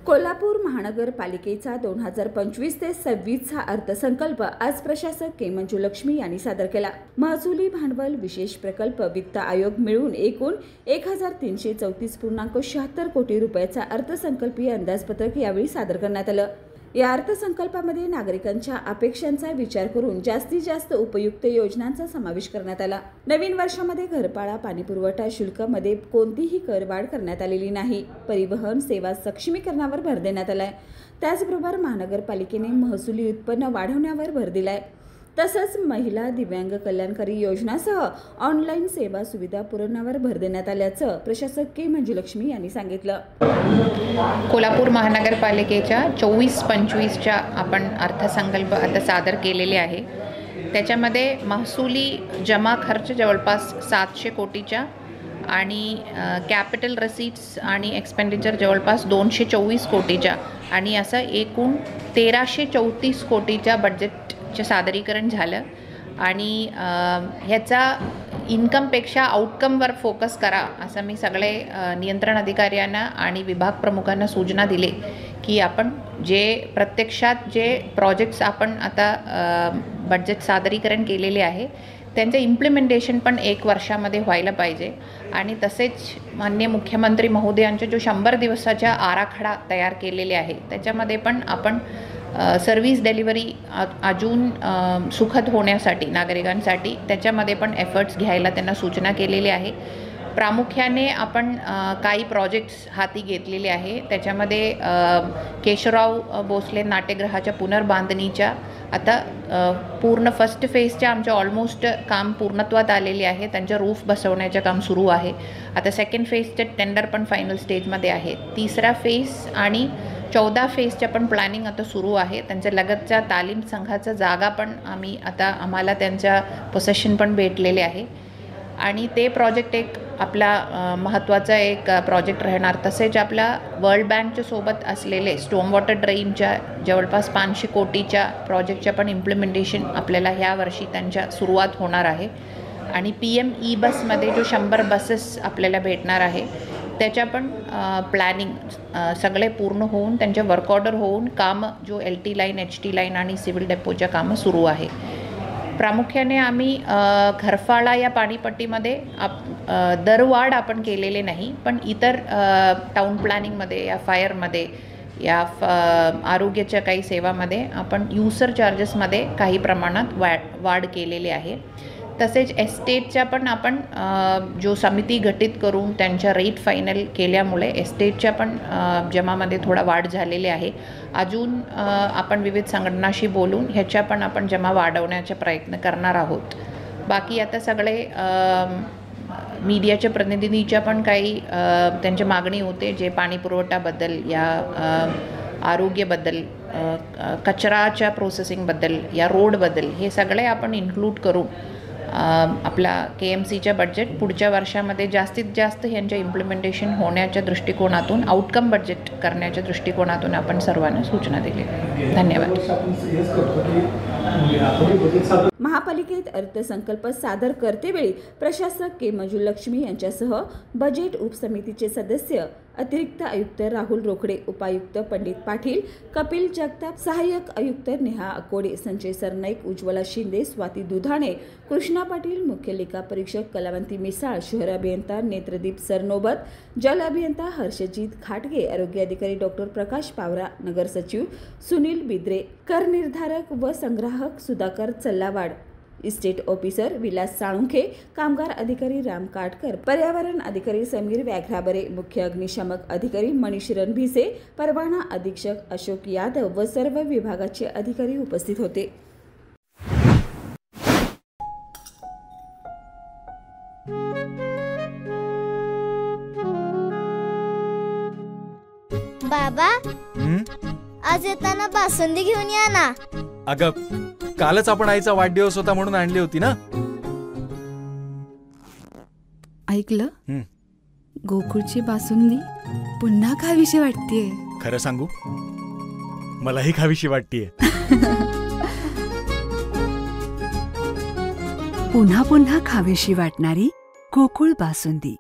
कोल्हापूर महानगरपालिकेचा 2025 ते 26 हा अर्थसंकल्प आज प्रशासक के मंजुलक्ष्मी यांनी सादर केला। महसुली भांडवल विशेष प्रकल्प वित्त आयोग मिळून एकूण 1334.76 कोटी रुपयाचा अर्थसंकल्पीय अंदाजपत्रक यावेळी सादर करण्यात आलं। या अर्थसंकल्पामध्ये नागरिकांच्या अपेक्षांचा विचार करून जास्तीत जास्त उपयुक्त योजनांचा समावेश करण्यात आला। नवीन वर्षामध्ये घरपाळा पाणीपुरवठा शुल्कामध्ये कोणतीही करवाढ करण्यात आलेली नाही। परिवहन सेवा सक्षमीकरणावर भर देण्यात आलाय। त्याचबरोबर महानगरपालिकेने महसुली उत्पन्न वाढवण्यावर भर दिलाय। तसंच महिला दिव्यांग कल्याणकारी योजनासह ऑनलाईन सेवा सुविधा पुरवण्यावर भर देण्यात आल्याचं प्रशासक के मंजुलक्ष्मी यांनी सांगितलं। कोल्हापूर महानगरपालिकेच्या 24-25च्या आपण अर्थसंकल्प आता सादर केलेले आहे। त्याच्यामध्ये महसुली जमा खर्च जवळपास 700 कोटीच्या आणि कॅपिटल रिसीट्स आणि एक्सपेंडिचर जवळपास 224 कोटीच्या आणि असं एकूण 1334 कोटीच्या बजेटचे सादरीकरण झालं। आणि ह्याचा इन्कमपेक्षा आउटकमवर फोकस करा असं मी सगळे नियंत्रण अधिकाऱ्यांना आणि विभाग प्रमुखांना सूचना दिले की आपण जे प्रत्यक्षात जे प्रोजेक्ट्स आपण आता बजेट सादरीकरण केलेले आहे त्यांचे इम्प्लिमेंटेशन पण 1 वर्षामध्ये व्हायला पाहिजे। आणि तसेच माननीय मुख्यमंत्री महोदयांचे जो 100 दिवसाचा आराखडा तयार केलेले आहे त्याच्यामध्ये पण आपण सर्व्हिस डिलिव्हरी अजून सुखद होण्यासाठी नागरिकांसाठी त्याच्यामध्ये पण एफर्ट्स घ्यायला त्यांना सूचना केलेली आहे। प्रामुख्याने आपण काही प्रोजेक्ट्स हाती घेतलेले आहे। त्याच्यामध्ये केशवराव भोसले नाट्यगृहाच्या पुनर्बांधणीच्या आता पूर्ण फर्स्ट फेजच्या आमच्या ऑलमोस्ट काम पूर्णत्वात आलेले आहे। त्यांचं रूफ बसवण्याचं काम सुरू आहे। आता सेकंड फेजचे टेंडर पण फायनल स्टेजमध्ये आहे। तिसरा फेज आणि 14 फेजच्या पण प्लॅनिंग आता सुरू आहे। त्यांच्या लगतच्या तालीम संघाचा जागा पण आम्हाला त्यांच्या पोसेशन पण भेटलेले आहे आणि ते प्रोजेक्ट एक आपला महत्त्वाचा एक प्रोजेक्ट राहणार। तसेच आपला वर्ल्ड बँकच्या सोबत असलेले स्टॉर्म वॉटर ड्रेनच्या जवळपास 500 कोटीच्या प्रोजेक्टच्या पण इम्प्लिमेंटेशन आपल्याला ह्या वर्षी त्यांच्या सुरुवात होणार आहे। आणि PM ई-बसमध्ये जो 100 बसेस आपल्याला भेटणार आहे त्याच्या पण प्लॅनिंग सगळे पूर्ण होऊन त्यांचे वर्क ऑर्डर होऊन काम जो LT लाईन HT लाईन आणि सिव्हिल डेपोच्या कामं सुरू आहे। प्रामुख्याने आम्ही घरफाळा या पाणीपट्टीमध्ये दरवाढ आपण केलेले नाही, पण इतर टाउन प्लॅनिंगमध्ये या फायरमध्ये या आरोग्याच्या काही सेवामध्ये आपण युजर चार्जेसमध्ये काही प्रमाणात वाढ केलेली आहे। तसेच एस्टेटच्या पण आपण जो समिती गठीत करून त्यांच्या रेट फायनल केल्यामुळे एस्टेटच्या पण जमामध्ये थोडा वाढ झालेली आहे। अजून आपण विविध संघटनाशी बोलून ह्याच्या पण आपण जमा वाढवण्याचा प्रयत्न करणार आहोत। बाकी आता सगळे मीडियाच्या प्रतिनिधीच्या पण काही त्यांची मागणी होते जे पाणी पुरवठ्याबद्दल या आरोग्याबद्दल कचराच्या प्रोसेसिंगबद्दल या रोडबद्दल हे सगळे आपण इन्क्लूड करून आपला KMCच्या बजेट पुढच्या वर्षामध्ये जास्तीत जास्त यांच्या इम्प्लिमेंटेशन होण्याच्या दृष्टिकोनातून आउटकम बजेट करण्याच्या दृष्टिकोनातून आपण सर्वांना सूचना दिली। धन्यवाद। महापालिकेत अर्थसंकल्प सादर करतेवेळी प्रशासक के मंजुलक्ष्मी यांच्यासह बजेट उपसमितीचे सदस्य अतिरिक्त आयुक्त राहुल रोकडे, उपायुक्त पंडित पाटील, कपिल जगताप, सहाय्यक आयुक्त नेहा अकोडे, संजय सरनाईक, उज्ज्वला शिंदे, स्वाती दुधाणे, कृष्णा पाटील, मुख्य लेखा परीक्षक कलावंती मिसाळ, शहर अभियंता नेत्रदीप सरनोबत, जल अभियंता हर्षजित खाटगे, आरोग्य अधिकारी डॉक्टर प्रकाश पावरा, नगर सचिव सुनील बिद्रे, कर निर्धारक व संग्राहक सुधाकर चल्लावाड, इस्टेट ऑफिसर विलास साळुंखे, कामगार अधिकारी राम काटकर, पर्यावरण अधिकारी समीर व्याघ्राबरे, मुख्य अग्निशामक अधिकारी मनीष रणभिसे, परवाना अधीक्षक अशोक यादव व सर्व विभागाचे अधिकारी उपस्थित होते। बाबा, आज येताना बासुंदी घेऊन या ना। अगं, कालच आपण आईचा वाढदिवस होता म्हणून आणली होती ना। ऐकलं? गोकुळची बासुंदी पुन्हा खावीशी वाटतेय। खरं सांगू, मलाही खावीशी वाटतेय। पुन्हा पुन्हा खावीशी वाटणारी गोकुळ बासुंदी।